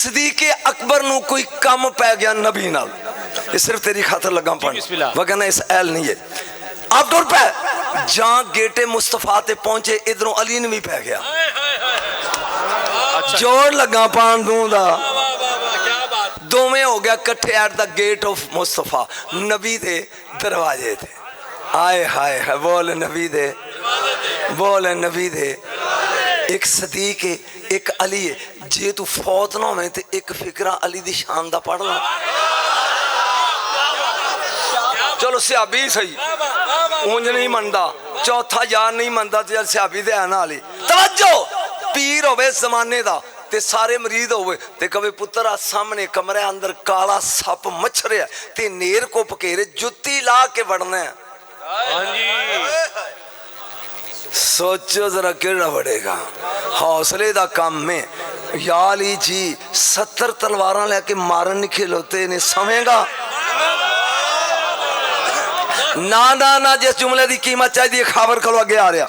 صدیق اکبر نو کوئی کم پہ گیا نبی نال، یہ صرف تیری خاطر لگا پڑھ وگرنہ اس اہل نہیں ہے۔ آپ ڈور پہ جہاں گیٹے مصطفیٰ تے پہنچے ادھروں علی نے بھی پہ گیا، جوڑ لگا پان دوں دا دو میں ہو گیا کٹھے ایٹ دا گیٹ آف مصطفیٰ، نبی دے دروازے تھے۔ آئے ہائے ہائے بول نبی دے، بول نبی دے۔ ایک صدیق ہے، ایک علی ہے، جے تو فوت نہ ہوئے تھے ایک فکرہ علی دی شان دا پڑھ لا۔ چلو صحابی صحیح اونج نہیں مندہ، چوتھا یار نہیں مندہ تو صحابی دے آنا علی۔ توجہ پیر ہوئے زمانے دا تے سارے مرید ہوئے تے کبھی پترہ سامنے کمرے اندر کالا سپ مچھرے تے نیر کو پکیرے جتی لا کے بڑھنے ہیں۔ سوچو ذرا کیڑا بڑھے گا حوصلے دا کام میں۔ یا علی جی 70 تلواراں لے کے مارن نکھل ہوتے انہیں سمیں گا نا جس جملے دی قیمت چاہی دی خبر کھلو آگے آ رہا۔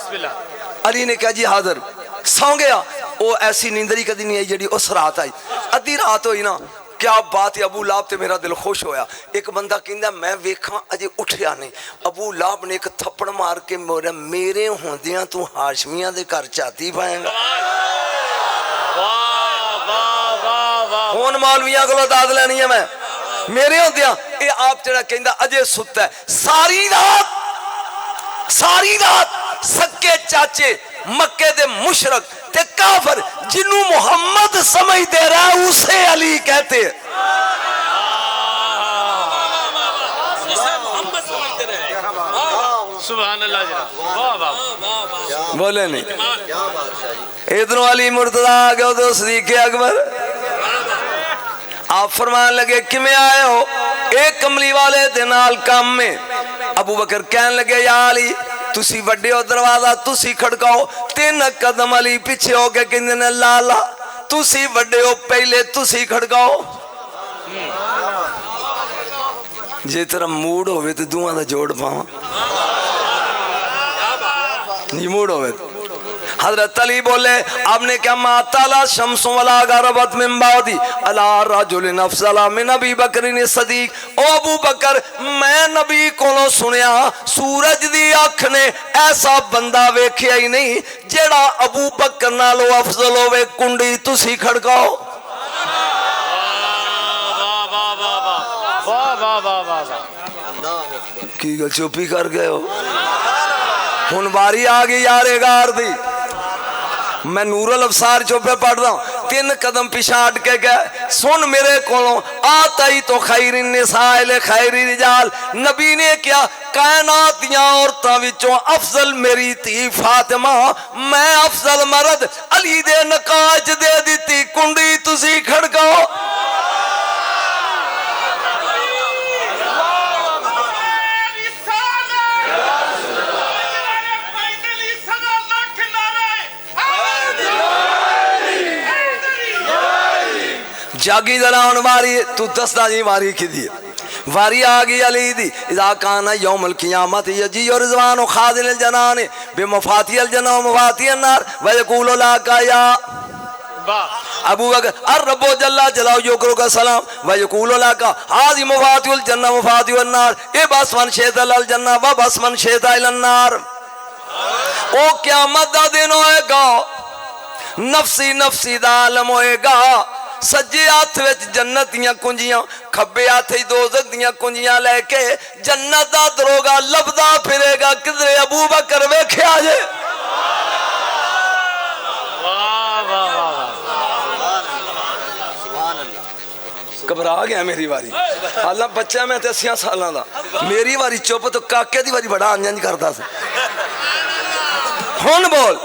علی نے کہا جی حاضر، سو گیا۔ وہ ایسی نیندری کدی نہیں آئی جڑی اس رات آئی، ادھی رات ہوئی نا، کیا بات ہے ابو لہب تے میرا دل خوش ہویا۔ ایک بندہ کہندا میں ویکھاں اجے اٹھیا نہیں، ابو لہب نے ایک تھپڑ مار کے بولیا میرے ہوندیاں تو ہاشمیاں دے گھر چاتی پائیں گا۔ ہون مولویاں کو داد لینی ہے میں میرے ہوندیاں اے آپ جڑا کہندا اجے ستا ہے۔ ساری رات سکے چاچے مکے دے مشرک تے کافر جنوں محمد سمجھ دے رہا ہے اسے علی کہتے ہیں۔ سبحان اللہ جناب، بولے نہیں ادھروں علی مرتضیٰ آگے ادھر صدیق اکبر۔ آپ فرمان لگے کمیں آئے ہو؟ ایک کملی والے دے نال کام میں۔ ابو بکر کہنے لگے یا علی تسی وڈے ہو دروازہ تسی کھڑکاؤ۔ 3 قدم علی پیچھے ہو کے کہنے لالا تسی وڈے ہو پہلے تسی کھڑکاؤ۔ جے تیرا موڈ ہوئے تو دوہاں دا جوڑ پاؤں، نہیں موڈ ہوئے۔ حضرت علی بولے آپ نے کہا ما تالا شمس ولا غربت من بعدی الا رجل افضل من ابی بکر صدیق۔ او ابو بکر میں نبی کولوں سنیا سورج دی اکھ نے ایسا بندہ ویکھیا ہی نہیں جیڑا ابو بکر نالوں افضل ہوئے۔ کنڈی تسی کھڑکاؤ۔ کی گل چوپی کر گئے ہو؟ ہن باری آگئی یارے گار دی۔ میں نور الابصار چوپے پڑھ رہا ہوں، 3 قدم پیچھے ہٹ کے گئے سن میرے کولوں آتائی تو خیر النساء خیر رجال۔ نبی نے کیا کائنات دیاں عورتاں وچوں افضل میری تھی فاطمہ، میں افضل مرد علی دے نکاح دے دیتی۔ کنڈی تسی کھڑکاؤ۔ جاگی ذرا واری تو دستا جی واری کی دی واری آگی علی دی۔ اذا کانا یوم القیامت یجی رضوان خادل الجنان بمفاتی الجنہ و مفاتی النار ویقول لاکا یا ابو بکر الرب جل جلالہ یکرو کا سلام ویقول لاکا حاضی مفاتی الجنہ مفاتی النار اے بس من شیط الجنہ و بس من شیط النار۔ او قیامت دا دن ہوئے گا، نفسی نفسی دا عالم ہوئے گا۔ سجے ہاتھ وچ جنت دیاں کنجیاں، کھبے ہاتھ دوزخ دیاں کنجیاں لے کے جنت دا دروگا لبدا پھرے گا کدھرے ابو بکر ویکھیا جے۔ گھبرا گیا میری واری، حالہ بچہ میں 80 سالاں دا، میری واری چپ تو کاکے دی واری بڑا انجنج کرتا سے۔ ہن بول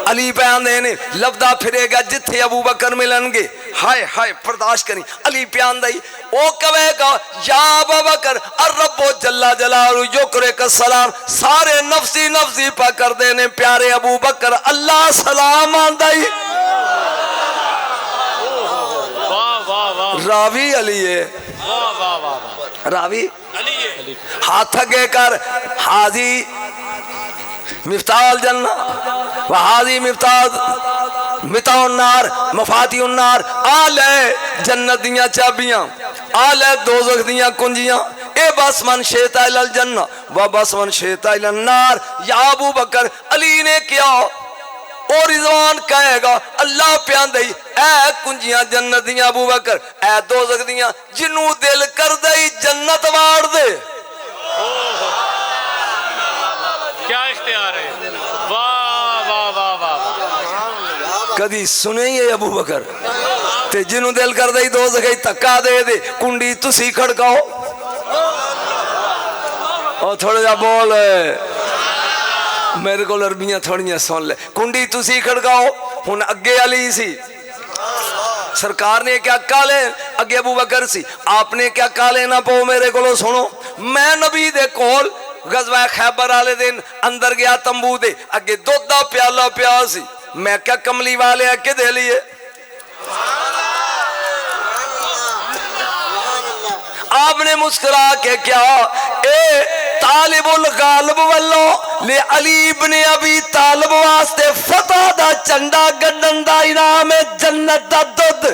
علی پیان دینے لبدا پھرے گا جتھے ابو بکر ملن گے۔ ہائے ہائے برداشت کریں علی پیان دائی او کہے گا یا ابو بکر الرب جل جلالہ یکرے کا سلام۔ سارے نفسی نفسی پا کر دینے پیارے ابو بکر اللہ سلام آندائی۔ راوی علی ہے، راوی ہاتھ گے کر حاضی مفتاح الجنہ وحاضی مفتاح متا النار مفاتی النار، آ لے جنت دیاں چابیاں، آ لے دوزخ دیاں کنجیاں، اے بس من شیطا الی الجنہ و بس من شیطا الی النار۔ یا ابو بکر علی نے کیا اور رضوان کہے گا اللہ پیان دئی اے کنجیاں جنت دیاں ابو بکر، اے دوزخ دیاں، جنوں دل کر دئی جنت وار دے۔ کیا اختیار ہے، واہ واہ واہ واہ۔ کدی سنے ہی ابو بکر تے جنوں دل کر دئی دوزخ تکا دے دے، کنڈی تسی کھڑکاؤ اور تھوڑا جا بول میرے کو عربیاں تھوڑیاں سن لے، کنڈی تسی کھڑکاؤ۔ ہن اگے علی سی، سرکار نے کیا کالے اگے ابو بکر سی، آپ نے کیا کالے نہ پو میرے کو سنو، میں نبی دے کول غزوہ خیبر والے دن اندر گیا تمبو دے، اگے دودھ دا پیالہ پیا سی، میں کیا کملی والے کے دے لیے، آپ نے مسکرا کے کیا اے طالب الغالب واللو لے علی ابن ابی طالب واسطے فتح دا چنڈا گڈن دا انعام جنت دا دودھ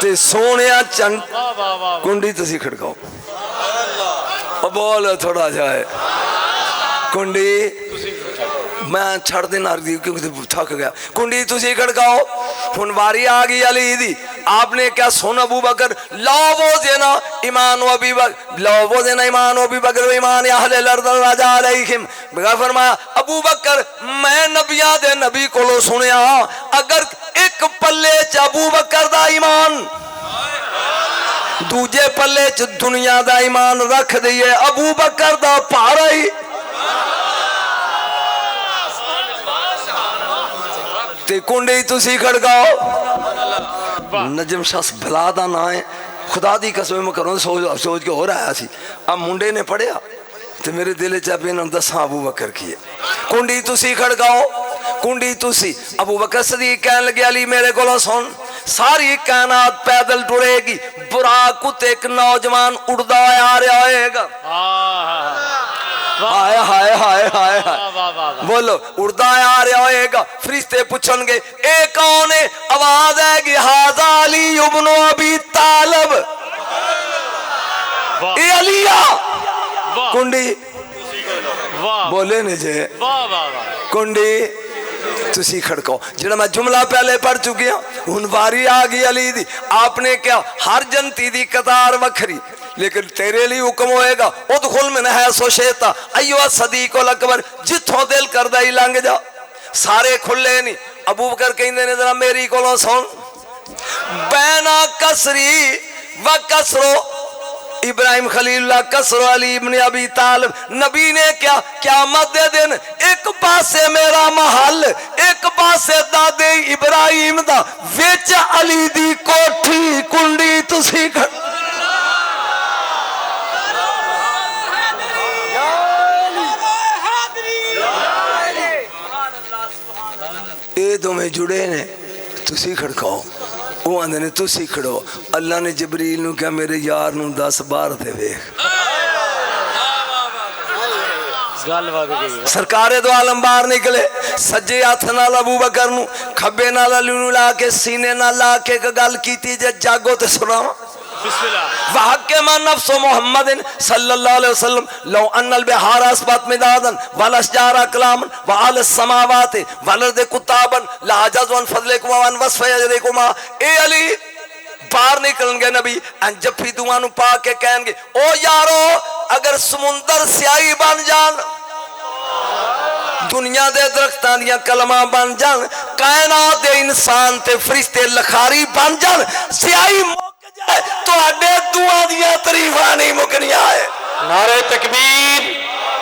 تے سونیا چنڈ کنڈی تسی کھڑکاؤ بول تھوڑا جائے کنڈی میں چھڑ دینا دی کیونکہ تھک گیا، کنڈی تسی کھڑکاؤ۔ ہن واری آگئی علی دی، آپ نے کیا سن ابو بکر لا وہ دینا ایمان و ابی بکر، لا وہ دینا ایمان و ابی بکر و ایمان اہل الارض راجع علیہم، بغیر فرمایا ابو بکر میں نبیاں دے نبی کو سنیا اگر ایک پلے چ ابو بکر دا ایمان دوجے پلے چ دنیا دا ایمان رکھ دئیے ابو بکر دا پارا ہی تے کنڈی تسی کھڑکاؤ۔ نجم شخص بلا دا نہ ہے، خدا دی قسم میں کروں سوچ کے ہو رہا سی، اب منڈے نے پڑھیا تے میرے دل چاپے نہ دساں ابو بکر کیے، کنڈی تسی کھڑکاؤ، کنڈی تسی۔ ابو بکر صدیق کہنے لگے علی میرے کو سن، ساری کائنات پیدل ٹرے گی، براق کتے ایک نوجوان اڑدا آ رہا ہوئے گا، ہائے ہائے ہائے ہائے بولو اڑدا آ رہا ہوئے گا، فرشتے پوچھن گے اے کون ہے، آواز ہے گی ھذا علی ابن ابی طالب، اے علی کنڈی بولے نے جے کنڈی تسی کھڑکو۔ جڑا میں جملہ پہلے پڑھ چکی ہوں، ہن واری آگئی علی دی، آپ نے کیا ہر جنتی دی قطار وکھری لیکن تیرے لیے حکم ہوئے گا ادخل من حیث شئت ایھا صدیق الاکبر، جتھوں دل کردا ہی لنگ جا، سارے کھلے نہیں۔ ابو بکر کہندے نے ذرا میری کولوں سن، بینا کسری و کسرو ابراہیم خلیل اللہ کسر علی ابن ابی طالب، نبی نے کیا قیامت دے دن ایک پاسے میرا محل ایک پاسے دادے ابراہیم دا، وچ علی دی کوٹھی کنڈی تسی کھڑ اے دو میں جڑے نے تسی کھڑکاؤ، وہ آندے نے تسی کھڑو۔ اللہ نے جبریل نو کیا میرے یار نو 10 بار دے ویکھ، سرکار دو عالم باہر نکلے، سجے ہاتھ نال ابو بکر نو کھبے نال علی نو لا کے سینے نال لا کے گل کیتی جے جاگو تے سناواں وحکم نفس محمد صلی اللہ علیہ وسلم لو ان البحار اسبات مدادا والاشجار اقلاما وعلى السماوات والارض كتابا لعجزوا عن فضلكم وعن وصف اجركم۔ اے علی باہر نکلن گے نبی جفی دعا نو پا کے کہیں گے او یارو اگر سمندر سیاہی بن جان، دنیا دے درختاں دیاں کلمہ بن جان، کائنات دے انسان تے فرشتے لخاری بن جان، سیاہی تو اڈے دعا دیا تعریفاں نہیں مکنیاں ہے۔ نعرہ تکبیر،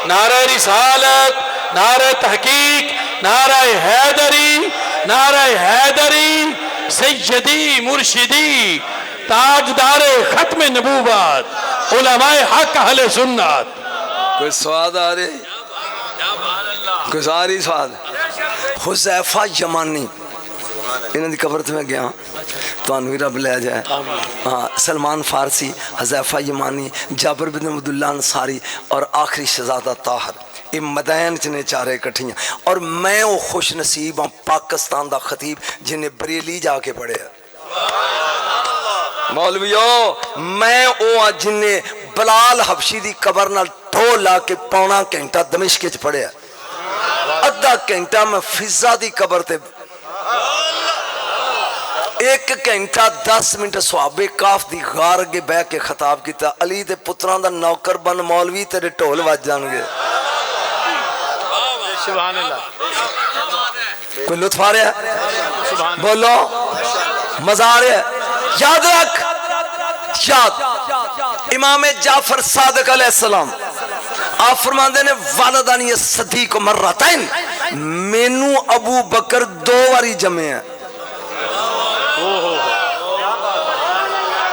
نعرہ رسالت، نعرہ تحقیق، نعرہ حیدری، نعرہ حیدری، سیدی مرشدی تاجدار ختم نبوت علماء حق اہل سنت۔ کوئی سواد آ رہے، کوئی ساری سواد۔ حذیفہ یمانی انہوں دی قبر تے میں گیا تو انوی رب لے جائے، سلمان فارسی، حذیفہ یمانی، جابر بن عبداللہ انصاری اور آخری شہزادہ طاہر، یہ مدین چ نے چارے کٹھیاں اور میں وہ خوش نصیب ہوں پاکستان دا خطیب جنہیں بریلی جا کے پڑھیا مولویو میں وہ جنہیں بلال حبشی دی قبر نال ٹھو لا کے پونا گھنٹہ دمشق چ پڑھیا ادھا گھنٹہ میں فضا دی قبر تے 1 گھنٹہ 10 منٹ صحابہ کاف دی غار اگے بہ کے خطاب کیتا علی دے پتراں دا نوکر بن مولوی تیرے ٹھول وج جان گے سبحان اللہ کوئی لطف آ رہا ہے بولو مزہ آ رہا ہے یاد رکھ یاد امام جعفر صادق علیہ السلام آپ فرماندے نے والدانی صدیق مرتين مینو ابو بکر 2 باری جمے ہیں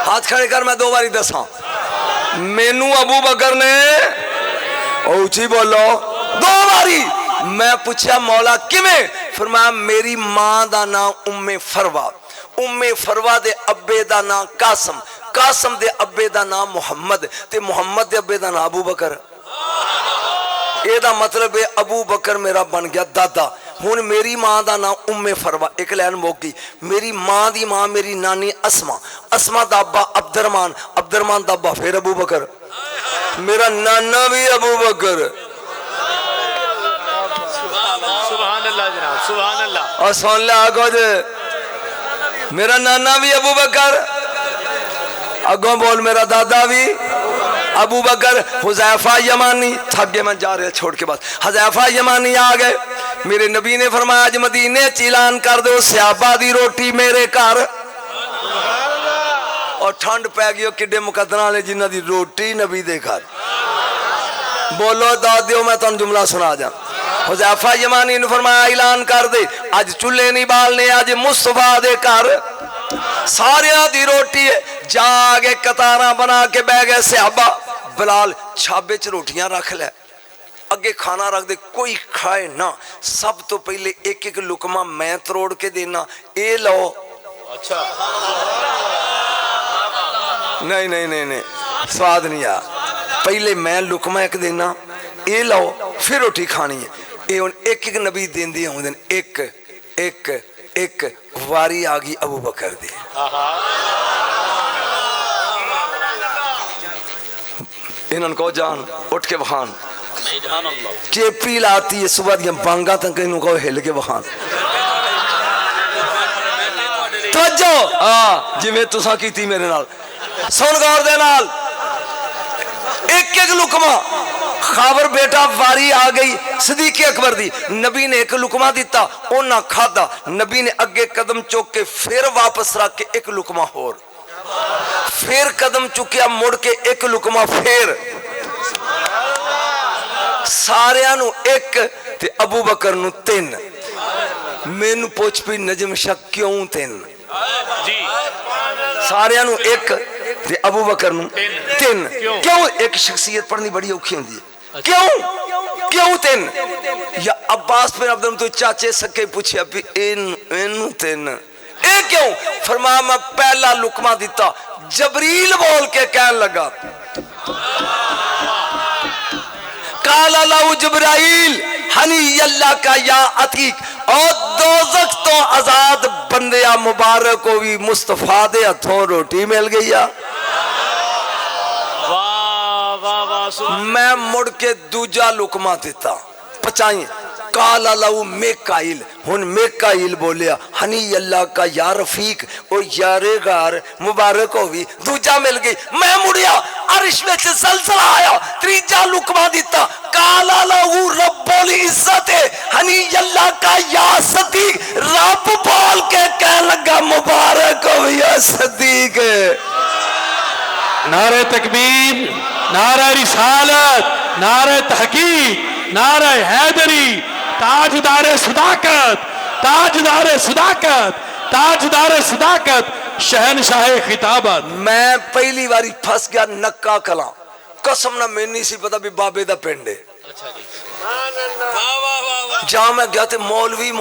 ہاتھ کھڑے کر میں 2 باری دساں مینو ابو بکر نے اونچی بولو 2 باری میں پوچھا مولا کیویں فرمایا میری ماں دا نام ام فروا دے ابے دا نام قاسم دے ابے دا نام محمد تے محمد دے ابے دا نام ابو بکر اے دا مطلب ہے ابو بکر میرا بن گیا دادا ہن میری ماں دا نام ام فروا ایک لین موک گئی میری ماں دی ماں میری نانی اسما دا ابا عبدالرحمن دا ابا پھر ابو بکر میرا نانا بھی ابو بکر سبحان اللہ جناب سبحان اللہ اور سن لے آگو جے میرا نانا بھی ابو بکر اگوں بول میرا دادا بھی ابو بکر حذیفہ یمانی تھک گئے میں جا رہے چھوڑ کے بعد حذیفہ یمانی آگئے میرے نبی نے فرمایا آج مدینے چیلان کر دو صحابہ دی روٹی میرے گھر اور ٹھنڈ پہ گئی کڈے مقدرہ لے جنہ دی روٹی نبی دے گھر بولو دادیو میں تن جملہ سنا جا حذیفہ یمانی نے فرمایا اعلان کر دے آج چولے نہیں بالنے آج مصطفیٰ دے کر ساریاں دی روٹی ہے جا آگے قطاراں بنا کے بہ گئے صحابہ بلال چھابے چ روٹیاں رکھ لے اگے کھانا رکھ دے کوئی کھائے نہ سب تو پہلے ایک لقمہ میں تروڑ کے دینا اے لو اچھا نہیں سواد نہیں آ پہلے میں لقمہ ایک دینا اے لو پھر روٹی کھانی ہے ایک نبی دین دی ہوں دن ایک واری آگی ابو بکر دی انہوں کو جان اٹھ کے بخان چیپی لاتی ہے صبح دیا بانگا تک انہوں کو ہل کے بخان توجہ جی میں تسا کی تھی میرے نال سن گور دے نال ایک لقمہ خاور بیٹا واری آ گئی صدیق اکبر دی نبی نے ایک لقمہ دیتا او نہ کھادا نبی نے اگے قدم چوک کے پھر واپس رکھ کے ایک لقمہ اور پھر قدم چکیا مڑ کے ایک لقمہ پھر ساریاں نو ایک تے ابو بکر نو 3 مینو پوچھ پی نجم شک کیوں 3 جی ساریاں نو ایک تے ابو بکر نو 3 کیوں ایک شخصیت پڑھنی بڑی اوکھی ہوندی ہے کیوں 3 یا عباس بن عبد المطلب چاچے سکے پوچھیا پی اینو 3 اے کیوں فرمایا میں پہلا لقمہ دیتا جبریل بول کے کہنے لگا قال لہو جبرائیل حنی اللہ کا یا عتیق اور دوزخ تو آزاد بندیا مبارک کو بھی مصطفیٰ دے ہتھوں روٹی مل گئی میں مڑ کے دوجا لقمہ دیتا پچائیں قال لہو میکائیل ہن میکائیل بولیا حنی اللہ کا یا رفیق اور یار غار مبارک ہوئی دوجا مل گئی میں مڑیا عرش میں سے زلزلہ آیا تریجا لقمہ دیتا قال لہو رب العزت حنی اللہ کا یا صدیق رب بول کے کہنے لگا مبارک ہوئی یا صدیق نعرہ تکبیر نعرہ رسالت نعرہ تحقیق نعرہ حیدری تاجدار صداقت تاجدار صداقت تاجدار صداقت شہنشاہ خطابت میں پہلی باری پھنس گیا نکا کلاں قسم نہ میں نہیں سی پتا بھی بابے دا پنڈے جہاں میں گیا تھے مولوی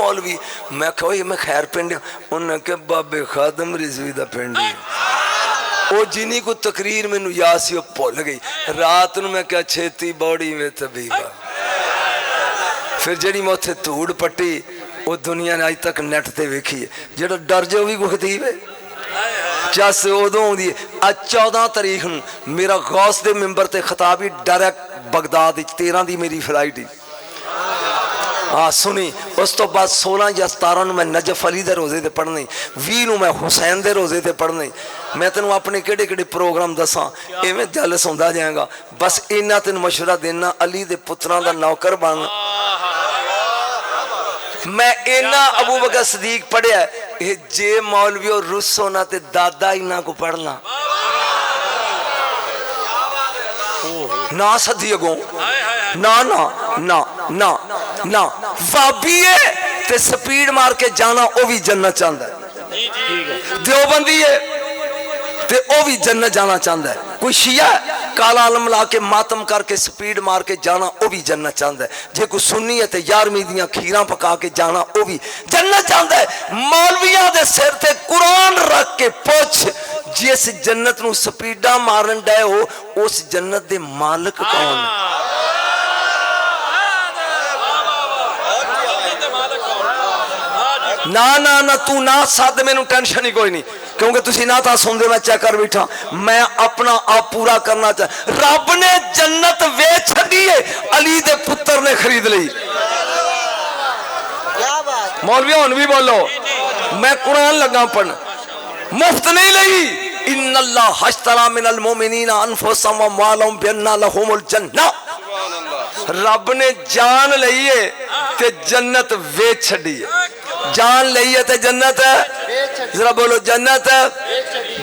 میں کہو یہ میں خیر پنڈے انہوں نے کہا بابے خادم رضوی دا پنڈے او جنہی کو تقریر میں نو یاسی او پول گئی رات نو میں کہا چھیتی باڑی میں طبیبہ پھر جڑی میں اتنے دھوڑ پٹی وہ دنیا نے اج تک نیٹ تے ویکھی ہے جڑا ڈر جائے وہ بھی کوئی خطیب ہے چس ادوں آدھی ہے اج 14 تاریخ میرا غوث دے ممبر تے خطاب ہی ڈائریکٹ بغداد 13 دی میری فلائٹ ہی ہاں سنی اس تو بعد 16 یا 17 میں نجف علی دے روزے تے پڑھنے 20 نو میں حسین دے روزے تے پڑھنے میں تینوں اپنے کیڑے کیڑے پروگرام دساں ایویں جلس ہوندا جائے گا بس اینا تینوں مشورہ دینا علی دے پتراں دا نوکر بن میں اینا ابو بکر صدیق پڑھیا ہے جے مولویو رس ہونا تے دادا اینا کو پڑھنا نا صدی اگوں نا نا نا نا نا وابیے تے سپیڈ مار کے جانا او بھی جنت چاہتا ہے دیوبندی ہے تے او بھی جنت جانا چاہتا ہے کوئی شیعہ ہے کالا علم لا کے ماتم کر کے سپیڈ مار کے جانا او بھی جنت چاہتا ہے جے کوئی سنی ہے تے 11ویں دیاں کھیراں پکا کے جانا او بھی جنت چاہتا ہے مولویاں دے سر تے قرآن رکھ کے پوچھ جس جنت نو سپیڈاں مارن ڈے ہو اس جنت دے مالک کون نا نا نا تو نا ساتھ میں نو ٹینشن ہی کوئی نہیں کیونکہ تسی نہ تھا سن دے میں چیک کر بیٹھا میں اپنا آپ پورا کرنا چاہتا رب نے جنت ویچ دیئے علی دے پتر نے خرید لی مولویوں بھی بولو میں قرآن لگا پڑھنا مفت نہیں لئی ان اللہ اشترى من المومنین انفسهم واموالهم بان لهم الجنہ رب نے جان لئیے تے جنت ویچ چھڑیے جان لئیے تے جنت ذرا بولو جنت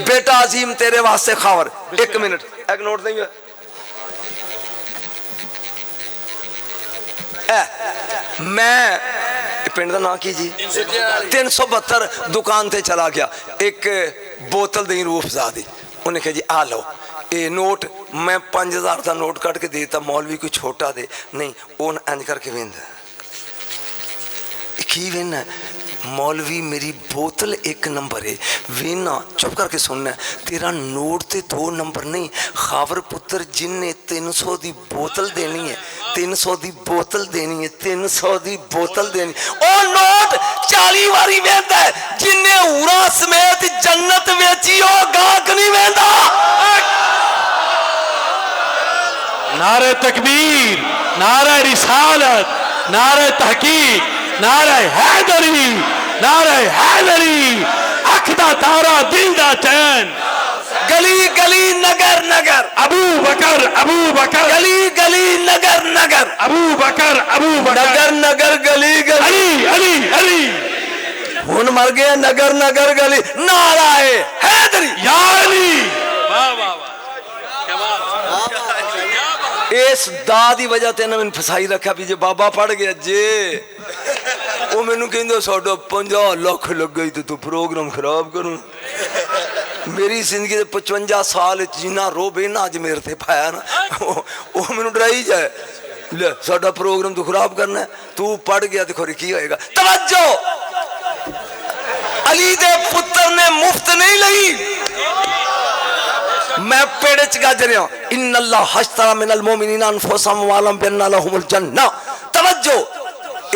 بیٹا عظیم تیرے واسطے خاور ایک منٹ ایک نوٹ دیں گے میں پنڈ دا نا کی جی 372 دکان تے چلا گیا ایک بوتل دیں روح افزا دی انہیں کہا جی آ لو اے نوٹ میں 5000 دا نوٹ کٹ کے دیتا مولوی کوئی چھوٹا دے نہیں اون انج کر کے ویند کی وینا مولوی میری بوتل 1 نمبر ہے وینا چپ کر کے سننا تیرا نوٹ تے 2 نمبر نہیں خاور پتر جن نے 300 دی بوتل دینی ہے 300 دی بوتل دینی ہے 300 دی بوتل دینی او نوٹ 40 واری ویندا ہے جن نے اورا سمیت جنت ویچی او گاہک نہیں ویندا نعرہ تکبیر نعرہ رسالت نعرہ تحقیق نعرہ حیدری نعرہ حیدری اکھ دا تارا دل دا چین گلی گلی نگر نگر ابو بکر گلی گلی نگر نگر ابو بکر نگر نگر گلی گلی علی علی ہن مر گیا نگر نگر گلی نعرہ حیدری یا علی اس دا دی وجہ تے میں پھسائی رکھا بھی جے بابا پڑھ گیا جے وہ میں نو کہندے ساڈا 50 لاکھ لگ گئی تو پروگرام خراب کروں میری زندگی دے 55 سال جینا رو بے نا اج میرے تے پایا نا وہ میں نو ڈرائی جائے لے ساڈا پروگرام تو خراب کرنا ہے تو پڑھ گیا دیکھو کی ہوئے گا توجہ علی دے پتر نے مفت نہیں لئی میں پیڑے چگا جرے ہوں ان اللہ اشترى من المومنین انفسهم واموالهم بان لهم الجنہ توجہ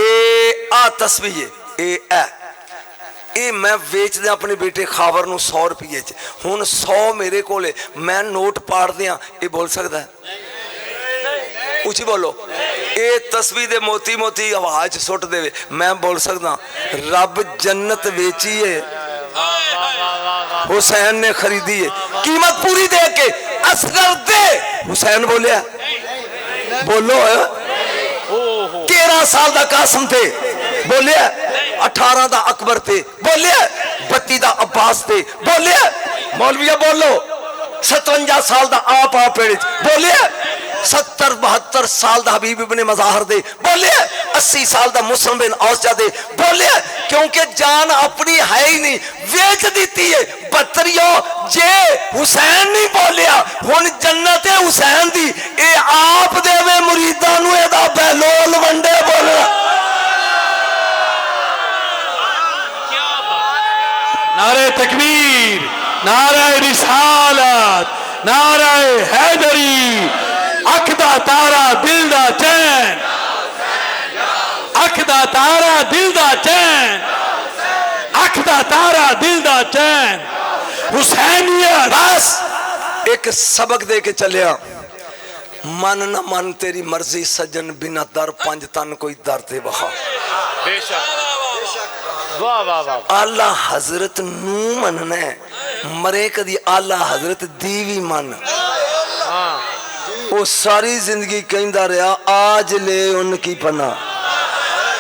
اے آ تسبیح اے میں ویچ دیں اپنے بیٹے خاور نو 100 روپیے ہون 100 میرے کو لے میں نوٹ پاڑ دیاں اے بول سکتا ہے اچھی بولو اے تسبیح دے موتی موتی آواز سٹ دے میں بول سکتا رب جنت ویچی ہے حسین نے خریدی ہے قیمت پوری دے کے اصغر دے حسین بولیا بولو 13 سال دا قاسم تھے بولیا 18 دا اکبر تھے بولیا 32 دا عباس تھے بولیا مولویہ بولو 57 سال دا آپ پیڑے بولیا 70-72 سال دا حبیب ابن مظاہر دے بولے 80 سال دا مسلم بن اوس جا دے بولے کیونکہ جان اپنی ہے ہی نہیں ویچ دیتی ہے بطریوں جے حسین نہیں بولیا ہون جنت حسین دی اے آپ دے میں مریدانو اے دا بہلول ونڈے بولے نعرہ تکبیر نعرہ رسالت نعرہ حیدری اکھ دا تارا دل دا چین اکھ دا تارا دل دا چین اکھ دا تارا دل دا چین حسینیہ راس ایک سبق دے کے چلیا من نہ من تیری مرضی سجن بنا در پنج تن کوئی در دے بخا بے شک واہ واہ واہ آلہ حضرت نو مننا ہے مرے کدی آلہ حضرت دیوی من ہاں وہ ساری زندگی کہندا رہا آج لے ان کی پناہ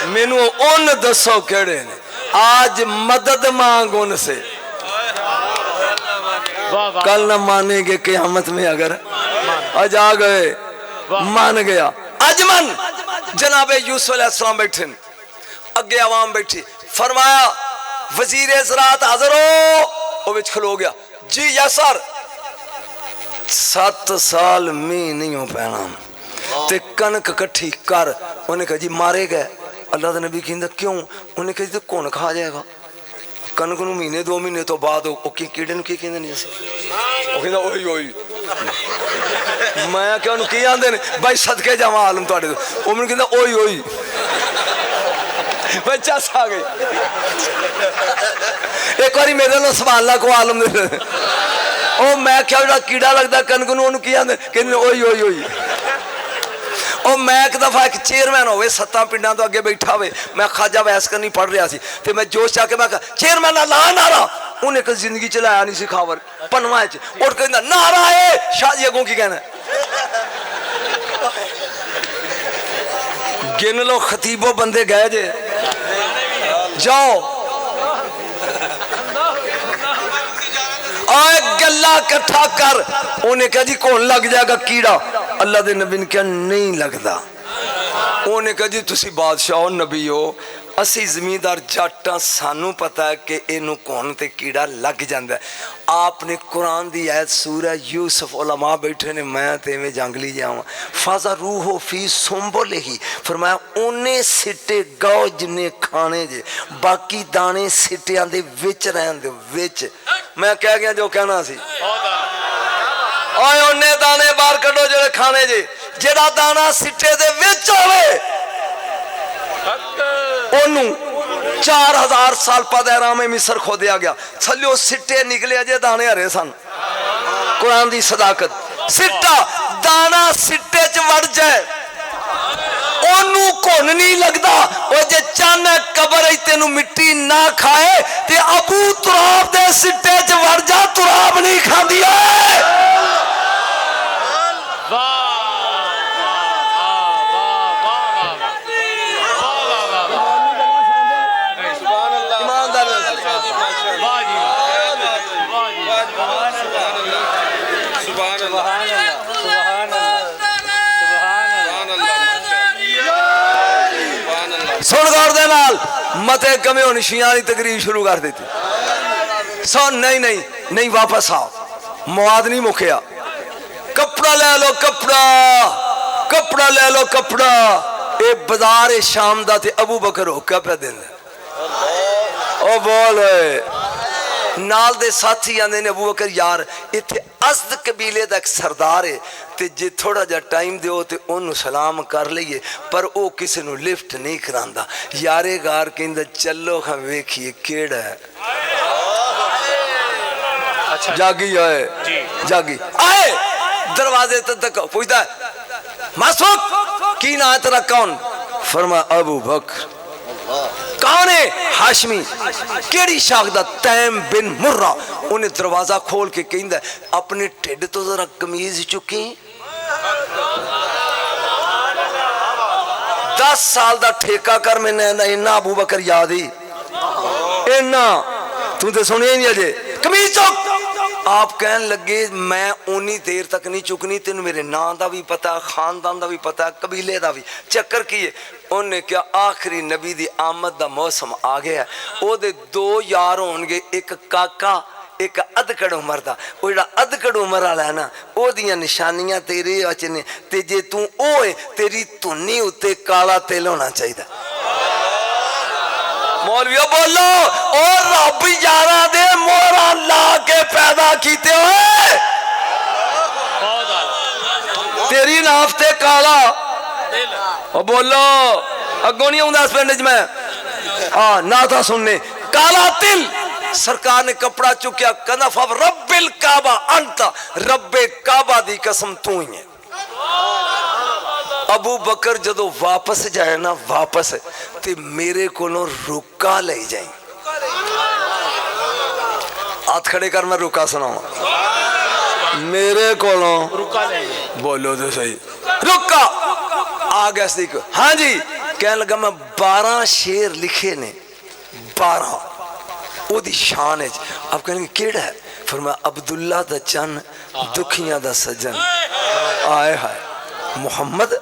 مینو ان دسو کیڑے نے آج مدد مانگ ان سے واہ واہ کل نہ مانیں گے قیامت میں اگر آج آ گئے مان گیا آج من جناب یوسف علیہ السلام بیٹھے اگے عوام بیٹھی فرمایا وزیر زراعت حاضر ہو وہ بچ کھلو گیا جی یس سر 7 سال میں نہیں ہو پینا تے کنک کٹھی کر انہیں کہا جی مارے گئے اللہ دے نبی کہندہ کیوں انہیں کہا جی کون کھا جائے گا کنک نو مہینے 2 مہینے تو بعد کیڑے نو کی کہندے نہیں سی وہ کہندہ اوہی اوہی میں کیا انہوں کی آندے نے بھائی صدقے جاواں عالم تو آڑے دو وہ میں کہندہ اوہی اوہی بچہ سا گئی ایک باری میرے لو سبحان اللہ کو عالم دے او میں کیا کیڑا لگتا کنک نو انہوں کی آندے کہندے اوہی اوہی اوہی اور میں ایک دفعہ ایک چیئرمین ہوئے 7 پنڈاں تو اگے بیٹھا ہوئے میں خواجہ ویس کرنی پڑھ رہا سی تے میں جوش چاہ کے میں کہا چیئرمین اللہ نعرہ انہیں کہ زندگی چلایا نہیں سی خاور پنوائے چھ اور کہنا نعرہ ہے شاہ جی اگوں کی کہنا ہے گن لو خطیبوں بندے گئے جے جاؤ آئے گلہ کٹھا کر انہیں کہا جی کون لگ جائے گا کیڑا اللہ دے نبی نے کہا نہیں لگدا انہیں کہا جی تسی بادشاہ ہو نبی ہو اسی زمیندار جاٹاں سانو پتا ہے کہ اینو کون تے کیڑا لگ جاندہ ہے آپ نے قرآن دی آیت سورہ یوسف علماء بیٹھے نے میں تے میں جنگلی جاؤں فازا روحو فی سنبولے ہی فرمایا انہیں سٹے گاؤ جنہیں کھانے جے باقی دانے سٹے آندے وچ رہن دے وچ میں کہہ گیا جو کہنا سی اوے انہیں دانے بار کٹو جو کھانے جے جڑا دانا سٹے دے وچ ہوئے انہوں 4000 سال پدیرام مصر کھو دیا گیا تھلیو سٹے نکلے اجے دانے ہرے سن قرآن دی صداقت سٹا دانا سٹے چ وڑ جائے انہوں کون نہیں لگدا وہ جے چانے قبر ایتنو مٹی نہ کھائے تے ابو تراب دے سٹے چ وڑ جا تراب نہیں کھا دیا سن غور دے نال متے کمی ہونی شیعانی تقریر شروع کر دیتی سن نہیں واپس آؤ مواد نہیں مکھیا کپڑا لے لو کپڑا لے لو کپڑا اے بازار شام دا تے ابو بکر ہوکا پہ دین او بولے نال دے ساتھی آندے نے ابو بکر یار ایتھے ازد قبیلے دا ایک سردار ہے تے جے تھوڑا جا ٹائم دیو تے انہوں سلام کر لئیے پر او کسی نو لفٹ نہیں کراندا یارے گار کہندہ چلو ہم ویکھئے کیڑا ہے جاگی آئے جاگی آئے دروازے تک پوچھتا ہے مسعود کی نہ ہے تیرا کون فرما ابو بکر کون ہے ہاشمی کیڑی شاگدہ تیم بن مرہ انہیں دروازہ کھول کے کہندہ اپنے ٹھڈ تو ذرا کمیز چکی 10 سال دا ٹھیکہ کر میں نے اینا ابو بکر یادی اینا تو تے سنی نہیں اجے کمیز چک آپ کہن لگے میں اونی دیر تک نہیں چکنی تینوں میرے نام دا بھی پتا خاندان دا بھی پتا قبیلے دا بھی چکر کیے انہوں نے کیا آخری نبی دی آمد دا موسم آگیا ہے او دے 2 یار ہونگے ایک کاکا ایک ادکڑ عمر دا وہ جڑا ادکڑ عمر آلہ ہے نا او دیاں نشانیاں تیرے اچنے تے جے تو اوے تیری تنی اتے کالا تیل ہونا چاہیے دا مولویو بولو اور رب یارہ دے مورا لا کے پیدا کیتے ہوئے تیری نافتے کالا اور بولو اگوں نہیں آؤں اس پنڈ میں نہ تھا سننے کالا تل سرکار نے کپڑا چکیا کہنا فب رب الکعبہ انت رب کعبہ دی قسم تو ہی ہے ابو بکر جدو واپس جائے نا واپس تے میرے کو رکا لے جائیں ہاتھ کھڑے کر میں رکا سناؤں میرے کو رکا لے بولو تو صحیح رکا آگے صدیق ہاں جی کہنے لگا میں 12 شیر لکھے نے 12 او دی شان ہے اب کہنے لگا کیڑا ہے فرمایا عبداللہ دا چن دکھیاں دا سجن آئے ہائے محمد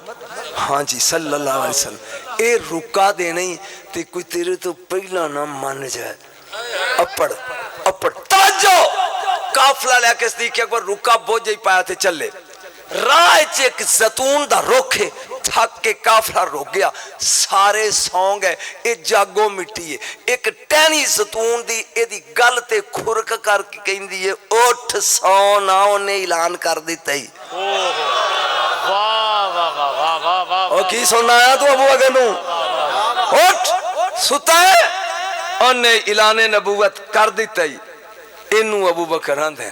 ہاں جی صلی اللہ علیہ وسلم اے رکا دے نہیں تے کوئی تیرے تو پہلا نہ مان جائے اپڑ توجہ کافلہ لے کے صدیق اکبر رکا بوجھ ہی پایا تھے چلے راہ ایک زیتون دا روکھے تھک کے کافلہ روک گیا سارے سونگ ہے ایک جاگو مٹی ہے ایک ٹینی زیتون دی اے دی گل تے کھرک کر کے کہیں دیئے اٹھ سونا انہیں اعلان کر دیتا ہی اور کی سننا آیا تو ابو بکر نو اٹھ ستا ہے انہیں اعلان نبوت کر دیتا ہی انہوں ابو بکر آندھے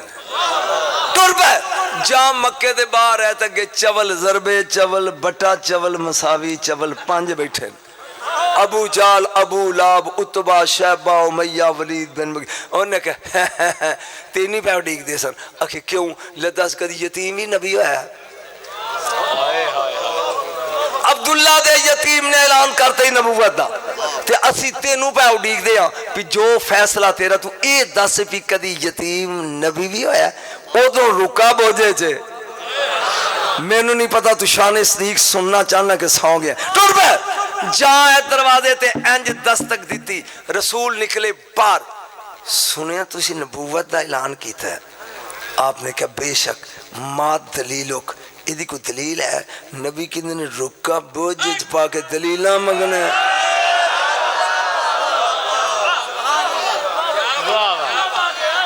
ٹر پہ جہاں مکے دے باہر ہے تک چول ضربے چول بٹا چول مساوی چول 5 بیٹھے ابو جال ابو لاب اتبا شیبہ امیہ ولید بن مکی انہوں نے کہا تینی پہ ڈیک دے سن اکھے کیوں لدس کدی یتیم ہی نبی ہے عبداللہ دے یتیم نے اعلان کرتے ہی نبوت دا تے اسی تینوں پہ اڈیک دے ہاں پی جو فیصلہ تیرا تو اے 10 پی کدی یتیم نبی بھی ہویا ہے او تو رکا بوجھے چھے میں نو نہیں پتا تو شان صدیق سننا چاہنا کہ ساؤں گیا ٹور پہ جہاں ہے دروازے تے انج دستک دیتی رسول نکلے بار سنیا تو اسی نبوت دا اعلان کیتا ہے آپ نے کہا بے شک مات دلیلک ایدی کو دلیل ہے نبی کی نے رکا بوجھ پا کے دلیلہ مگنے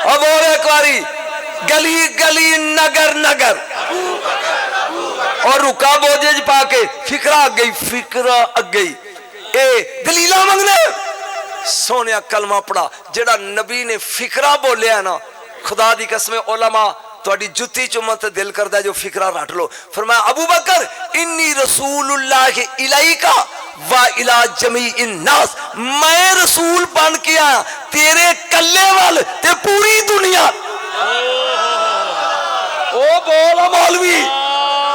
اب اور ایک واری گلی گلی نگر نگر اور رکا بوجھ پا کے فکرہ آگ گئی اے دلیلہ مگنے سونیا کلمہ پڑا جڑا نبی نے فکرہ بولیا نا خدا دی قسم علماء تو اڈی جتی چمت دل کردہ جو فکرہ رٹ لو فرمایا ابو بکر انی رسول اللہ الیکا و الی جمیع الناس میں رسول بن کے آیا تیرے کلے وال تے پوری دنیا او بولا مولوی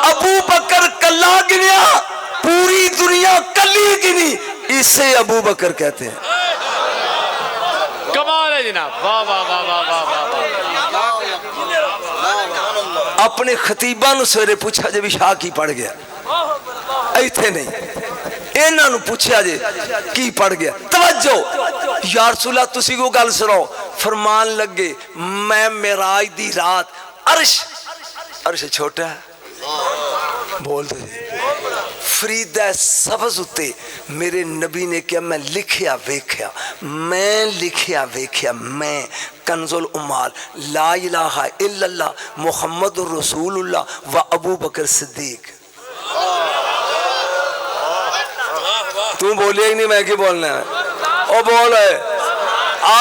ابو بکر کلا گنیا پوری دنیا کلی گنی اسے ابو بکر کہتے ہیں کمال ہے جناب واہ واہ واہ واہ واہ اپنے خطیبہ نو سویرے پوچھا جے بھی شاہ کی پڑھ گیا ایتھے نہیں انہاں نو پوچھا جے کی پڑھ گیا توجہ یا رسول اللہ تسی کو گل سنو فرمان لگے میں معراج دی رات عرش چھوٹا ہے بول دے فریدہ سبز ہوتے میرے نبی نے کیا میں لکھیا ویکھیا میں کنز الامال لا الہ الا اللہ محمد رسول اللہ و ابو بکر صدیق تو بولے ہی نہیں میں کی بولنا ہے او بول ہے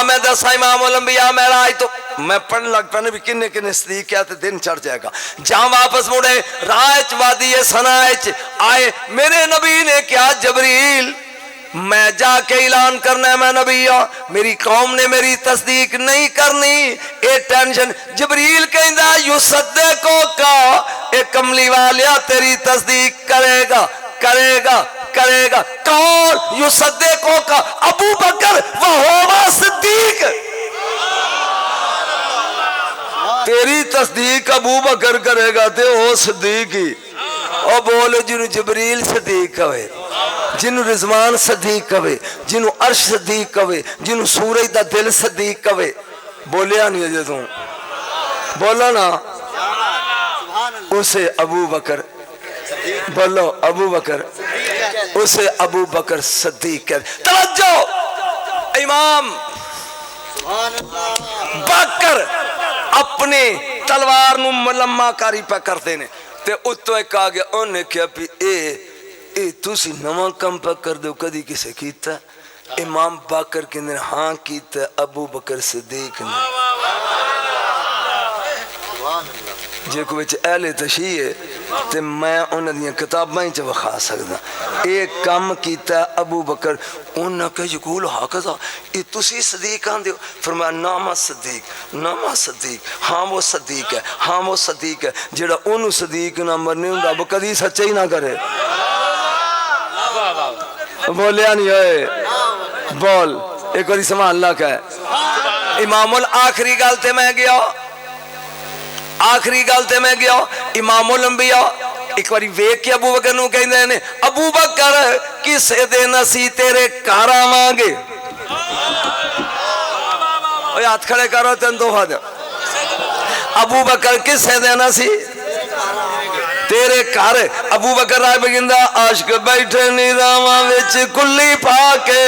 میں دسا امام الانبیاء معراج تو میں پڑھ لگ پہنے بھی کنے صدیق کیا تھے دن چڑھ جائے گا جہاں واپس مڑے راج وادی سنائچ آئے میرے نبی نے کیا جبریل میں جا کے اعلان کرنا ہے میں نبی ہوں میری قوم نے میری تصدیق نہیں کرنی اے ٹینشن جبریل کہندہ یصدقو کا اے کملی والیا تیری تصدیق کرے گا کون یصدقو کا ابو بکر وہو صدیق تیری تصدیق ابو بکر کرے گا تے او صدیق ہی او بولے جنہوں جبریل صدیق ہوئے جنہوں رضوان صدیق ہوئے جنہوں عرش صدیق ہوئے جنہوں سورج دا دل صدیق ہوئے بولیا نہیں ہے تم بولا نا اسے ابو بکر بولو ابو بکر اسے ابو بکر صدیق کہتے توجہ امام بکر اپنے تلوار نو ملمہ کاری پہ کرتے نے تے اتو ایک آگیا انہیں کیا بھی اے تسی نواں کم پہ کر دو کدی کسے کیتا؟ امام باقر کہندے ہاں کیتا ابو بکر صدیق نے. جے کو وچ اہل تشیع ہے تے میں انہاں دیاں کتاباں وچ وکھا سکدا. ایک کم کیتا ابو بکر. انہاں کہ یقول ہکذا اے تسی صدیق آندے ہو؟ فرمایا نام صدیق نام صدیق. ہاں وہ صدیق ہے ہاں وہ صدیق ہے. جڑا اونوں صدیق نہ مرنے رب کدی سچائی نہ کرے. بولیا نہیں ہوئے بول ایک باری سمع اللہ کا ہے. امام الآخری گل تے میں گیا آخری گل تے میں گیا امام الانبیاء ایک باری ویکھ کے ابو بکر نو کہندے نے ابو بکر کسے دن اسی تیرے گھر آواں گے. اوے ہاتھ کھڑے کرو تین دو ہاتھ. ابو بکر کسے دن اسی تیرے گھر. ابو بکر رائے بگندہ عاشق بیٹھے نیراواں وچ کلی پا کے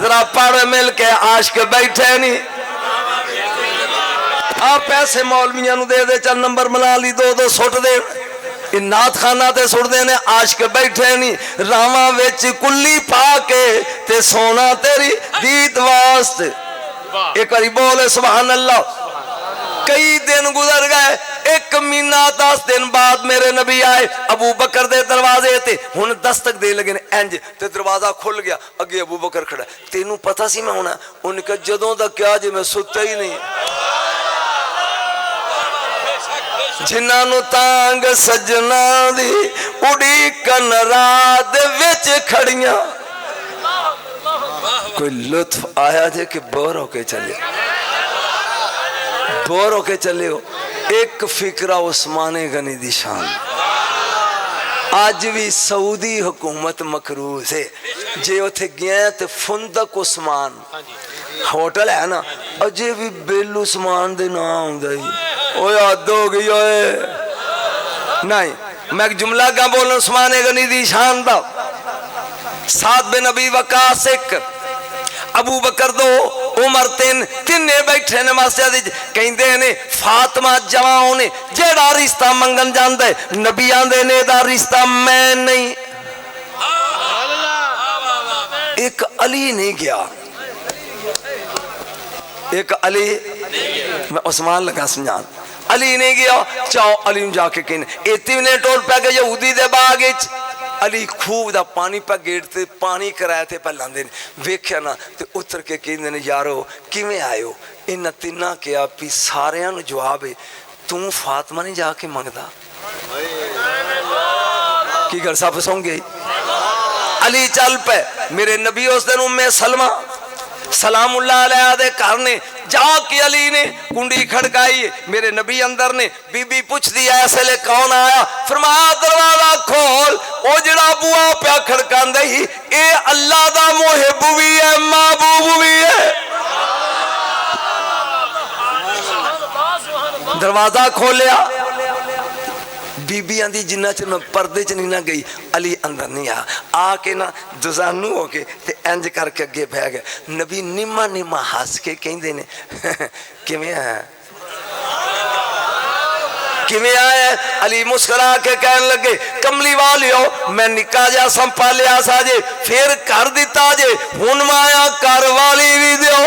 ذرا پڑھ مل کے عاشق بیٹھے نہیں. آپ پیسے مولویاں نو دے دے چل نمبر ملا لی دو دو سٹ دے نات خانہ تے سٹ دے نے عاشق بیٹھے نہیں راواں وچ کلی پا کے تے سونا تیری دید واسطے. ایک باری بولے سبحان اللہ. کئی دن گزر گئے 1 مہینہ 10 دن بعد میرے نبی آئے ابو بکر دے دروازے تے ہن دستک دے لگے نے انج تے دروازہ کھل گیا اگے ابو بکر کھڑا. تینوں پتہ سی میں ہونا؟ ان کا جدوں دا کیا جے میں ستا ہی نہیں. جنہاں نو تانگ سجنا دی اڑی کن رات وچ کھڑیاں. کوئی لطف آیا جے کہ بور ہو کے چلے بور ہو کے چلے ہو. ایک فکرہ عثمان غنی دی شان. آج بھی سعودی حکومت مکروز ہے جے اتھے گیا تے فندق عثمان ہوٹل ہے نا اجے بھی بیل عثمان دے نام دے. اوہ یاد ہو گئی ہوئے نہیں. میں ایک جملہ کا بولنا عثمان غنی دی شان دا. سعد بن ابی وقاص 1 ابو بکر 2 عمر 3 تینے بیٹھے نے مسجد کہندے نے فاطمہ جوان نے جیڑا رشتہ منگن جاندے نبی آندے نے دا رشتہ میں نہیں. ایک علی نہیں گیا ایک علی میں عثمان لگا سمجھان علی نہیں گیا. چاہو علی جا کے کہنے ایتی نے ٹول پہ گئے یہودی دے باغچ علی خوب دا پانی پہ گیٹ تے پانی کرائے تے پہ لاندے ویکھیا نا تے اتر کے کہندے نے یارو کیویں آئے ہو؟ انہاں تیناں کیا پی ساریاں نو جواب ہے توں فاطمہ نہیں جا کے منگدا کی گھر صاحب سوں گئی. علی چل پہ میرے نبی اس دن ام سلمہ سلام اللہ علیہ دے گھر نے جا کے علی نے کنڈی کھڑکائی. میرے نبی اندر نے بی بی پوچھ دی ایسے لے کون آیا؟ فرمایا دروازہ کھول. او جڑا بوا پیا کھڑکان دے ہی اے اللہ دا محب بھی ہے محبوب بھی ہے. دروازہ کھولیا بی بی آندھی جنہ چر میں پردے چ نہیں نہ گئی. علی اندر نہیں آ کے نا دزانو ہو کے تے انج کر کے اگے بہ گئے. نبی نیما نیما ہس کے کہندے نے کیویں ہے کیویں آئے؟ علی مسکرا کے کہن لگے کملی والیو میں نکا جا سنپا لیا سا جے پھر کر دیتا جے ہن مایا کر والی بھی دیو.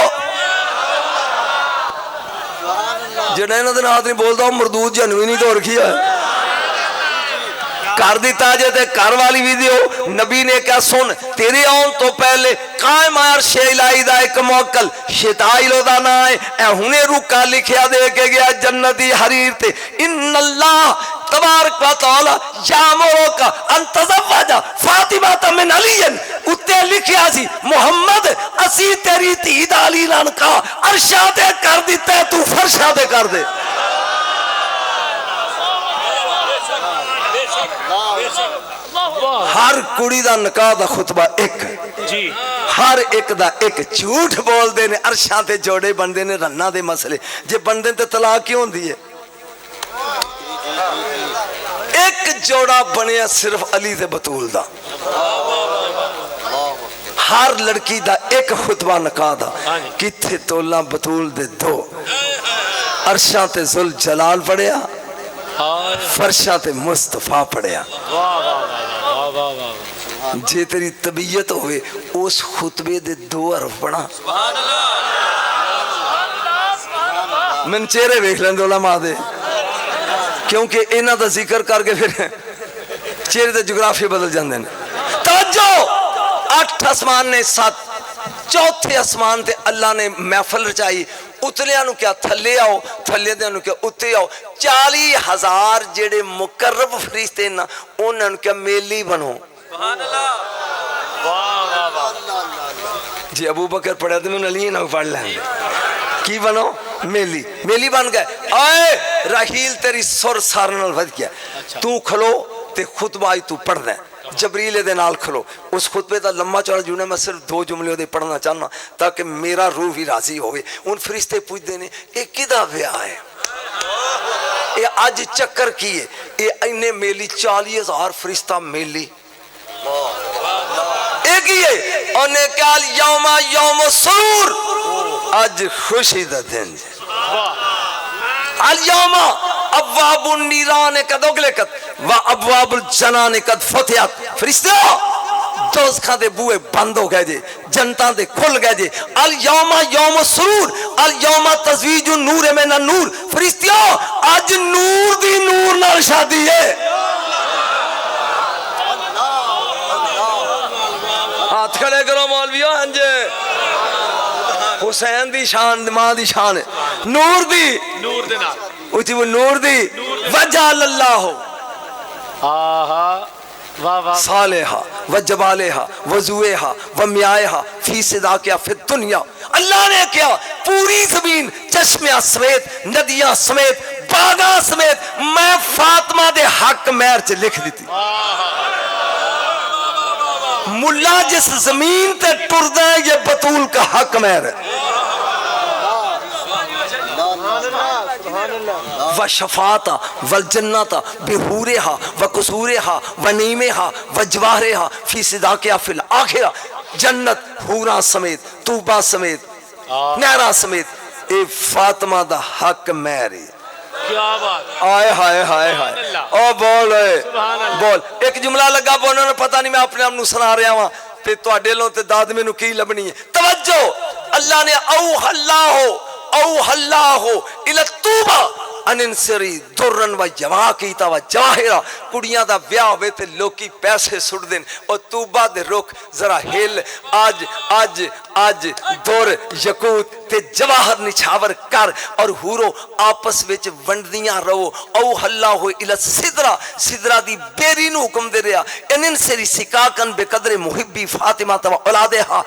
جڑا انہاں دے نال نہیں بولدا مردود جنوی نہیں تو رکھی ہے کر دیتا جے تے کر والی بھی دیو. نبی نے کہا سن تیرے آن تو پہلے قائم عرش الہی دا ایک موکل شتائل دا نا ہے اے ہنے رکا لکھیا دے کے گیا جنتی حریر تے ان اللہ تبارک و تعالی یامرو کا ان تزوجا فاطمہ من علی اتے لکھیا سی محمد اسی تیری دھی دا علی نال کا عرشاں تے کر دیتا ہے تو فرشاں تے کر دے. ہر کڑی دا نکاح دا خطبہ ایک جی ہر ایک دا ایک جھوٹ بول دے نے عرشاں تے جوڑے بن دے نے رنہ دے مسئلے جے بن دے تے طلاق کیوں دی ہے؟ ایک جوڑا بنیا صرف علی تے بطول دا. ہر لڑکی دا ایک خطبہ نکاح دا کتھے تولا بطول دے 2 عرشاں تے ذل جلال پڑیا فرشاں تے مصطفیٰ پڑیا. جے تیری طبیعت ہوئے اس خطبے دے 2 حرف پڑھا من چہرے ویکھ لیندے علماء دے کیونکہ انہاں دا ذکر کر کے پھر چہرے دے جغرافی بدل جاندے نے توجہ 8 آسمان نے 7 چوتھے آسمان تے اللہ نے محفل رچائی اتلیاں نو کیا تھلے آؤ تھلے دے نو کیا اتے آؤ 40,000 جڑے مقرب فرشتے نا انہاں نو کیا میلی بنو سبحان اللہ واہ واہ واہ جی ابو بکر پڑھا تو میں علی نہ پڑھ لیں کی بنو میلی میلی بن گئے آئے رحیل تیری سر سارنال ود گیا تو کھلو تے خطبہ آئی تو پڑھ دیں جبریل دے نال کھلو اس خطبے دا لمبا چوڑا جونے میں صرف 2 جملے دے پڑھنا چاہنا تاکہ میرا روح بھی راضی ہوئے ان فرشتے پوچھ دینے اے کدا بیاہ ہے اے آج چکر کیے اے اینے میلی 40,000 فرشتہ میلی ایک ہی ہے انہیں کہا یوم سرور آج خوشی دا دن اليوم ابواب النیران قد اغلقت و ابواب الجنان قد فتحت فرشتوں دوزخاں دے بوئے بند ہو گئے جے جنتاں دے کھل گئے جے اليوم یوم سرور اليوم تزویج النور من النور فرشتوں آج نور دی نور نال شادی ہے ہاتھ کھڑے کرو مولویوں ہنجے حسین دی شان ماں دی شان ہے نور دی نور دے نال اچھی وہ نور دی وجعل اللہ آہا واہ واہ صالحہ وجبالہا وضوئہا ومیائہا فی صداقیہ فی الدنیا اللہ نے کیا پوری زمین چشمیاں سمیت ندیاں سمیت باغاں سمیت میں فاطمہ دے حق مہر چ لکھ دیتی ملا جس زمین تے ٹردہ ہے یہ بطول کا حق مہر ہے وشفاتا والجنتا بحورہا وقصورہا ونیمہا وجواہرہا فی صداقیہ فی الآخرہ جنت حورا سمیت توبہ سمیت نہرہ سمیت اے فاطمہ دا حق مہری کیا بات آئے ہائے ہائے ہائے او بول بول ایک جملہ لگا بولنے نے پتہ نہیں میں اپنے آپ نو سنا رہا ہوں تے تو اڈیلوں تے داد میں نو کی لبنی ہے توجہ اللہ نے اوہ اللہ الى التوبہ اننسری درن و جواکیتا و جواہرہ کڑیاں دا بیاہ ہوئے تے لوکی پیسے سڑ دیں اور توبہ دے رک ذرا ہل آج دور یقوت تے جواہر نچھاور کر اور ہورو آپس وچ ونڈیاں رہو او اللہ الى السدرہ سدرہ دی بیری نو حکم دے رہا اننسری سکاکن بے قدر محبی فاطمہ تو اولادہا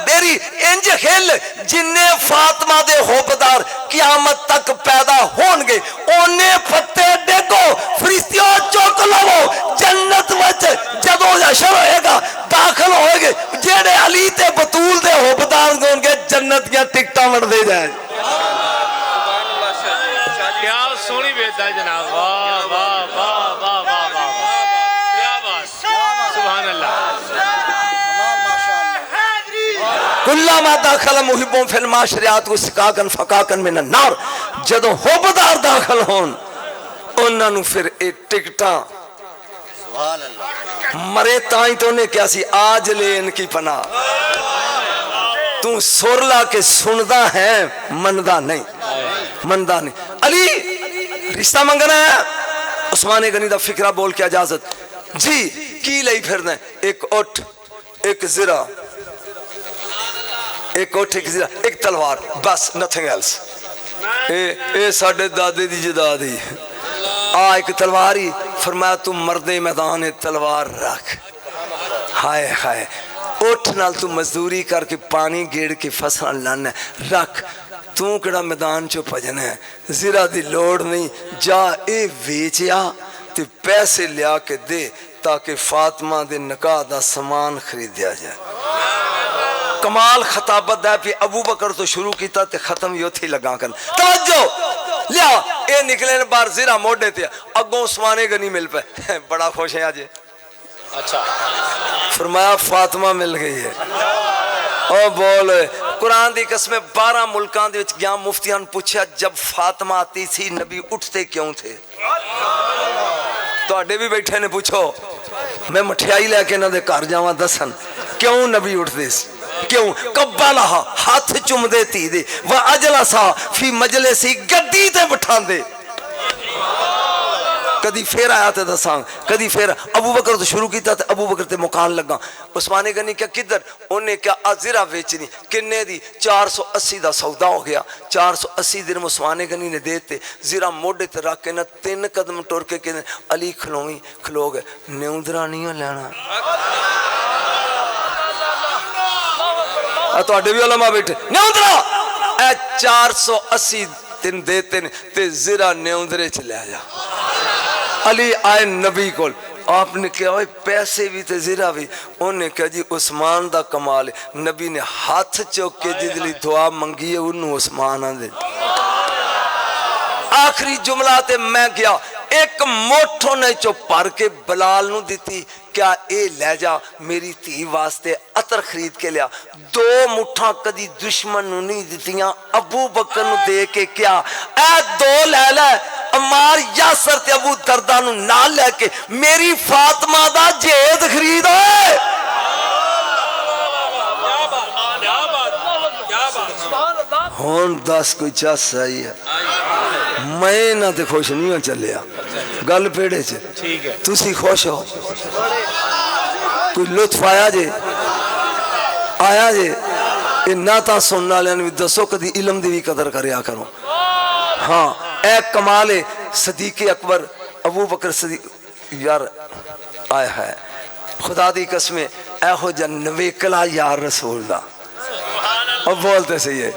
بیری انج خیل جننے فاطمہ دے ہوبدار قیامت تک پیدا ہونگے انہیں پتے دیکھو فرشتیوں چوک لو جنت وچ جدو حشر ہوئے گا داخل ہوئے گے جیڑے علی تے بطول دے ہوبدار ہونگے جنت کیا ٹکٹا مر دے جائیں کیا سونی بیتا ہے جناب واہ واہ واہ واہ واہ واہ کیا بات سبحان اللہ کلما داخل محبوں فی المعاشرات کو سکاکن فکاکن من النار جدو ہوبدار داخل ہون انہاں نو پھر اے ٹکٹاں مرے تائیں تو نے کیا سی آج لے ان کی پناہ تو سور لا کے سندہ ہے مندہ نہیں علی رشتہ منگنا ہے عثمان غنی دا فکرہ بول کے اجازت جی کی لئی پھر دیں ایک اٹھ ایک زرہ ایک اٹھ ایک زرہ ایک تلوار بس nothing else اے ساڑھے دادے دی جدادی ایک تلواری فرمایا تو مرد میدان تلوار رکھ ہائے ہائے اٹھ نال تو مزدوری کر کے پانی گیڑ کے فصل لانا رکھ تو کڑا میدان چو پجنا ہے زیرہ دی لوڑ نہیں جا اے ویچیا تے پیسے لیا کے دے تاکہ فاطمہ دے نکاح دا سامان خرید دیا جائے کمال خطابت دے پہ ابو بکر تو شروع کیتا تے ختم یو تھی لگا کر توجہ لیا اے نکلے نے بار زیرہ موڑے تھے اگوں عثمان غنی مل پہ بڑا خوش ہے آجے اچھا فرمایا فاطمہ مل گئی ہے او بولے قرآن دی قسمیں 12 ملکان دے وچ گیا مفتیان پوچھا جب فاطمہ آتی تھی نبی اٹھتے کیوں تھے تو اڈے بھی بیٹھے نے پوچھو میں مٹھیائی لے کے انہاں دے گھر جاواں دسن کیوں نبی اٹھدے سی کیوں قبلہ ہاتھ چومدے تھی دے و اجلسا فی مجلسی گدی تے بٹھاندے کدی پھر آیا تے دساں کدی پھر ابو بکر تو شروع کیتا تے ابو بکر تے مکان لگا عثمان غنی کیا کدھر انہیں کیا ازرا بیچنی کنے دی 480 دا سودا ہو گیا 480 درہم عثمان غنی نے دیتے زیرہ موڑے تے رکھ کے نہ 3 قدم ٹور کے کہ علی کھلوئی کھلو گئے نیوندرا نہیں لینا تو اڈے بھی علماء بیٹھے نیوندرا اے 480 تین دیتے تے زیرہ نیوندرے چلے جا علی آئے نبی کو آپ نے کہا پیسے بھی تے زیرہ بھی انہوں نے کہا جی عثمان دا کمال ہے نبی نے ہاتھ چوک کے جدلی دعا منگی ہے انہوں عثمان آن دے آخری جملہ تے میں گیا ایک موٹھوں نے چو پار کے بلال نو دیتی کیا اے لے جا میری تھی واسطے عطر خرید کے لیا 2 مٹھاں کدی دشمن نو نہیں دیتیاں ابو بکر نو دے کے کیا اے 2 لے لے عمار یاسر تے ابو دردہ نو نہ لے کے میری فاطمہ دا جید خرید ہوئے ہون 10 کوئی چاس صحیح ہے میں نہ تے خوش نہیں ہوں چلیا گل پیڑے چھے تسی خوش ہو کوئی لطف آیا جے نہ تا سننا لینے دسو کدی علم دی بھی قدر کریا کرو ہاں اے کمال صدیق اکبر ابو بکر صدیق یار آئے ہے خدا دی قسمیں اے ہو جنوے کلا یار رسول دا اب بولتے سے یہ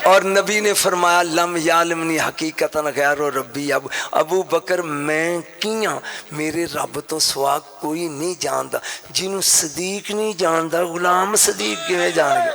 اور نبی نے فرمایا لم یعلمنی حقیقتاً غیر ربی ابو بکر میں کیاں میرے رب تو سوا کوئی نہیں جاندا جنہوں صدیق نہیں جاندا غلام صدیق کیویں جان گیا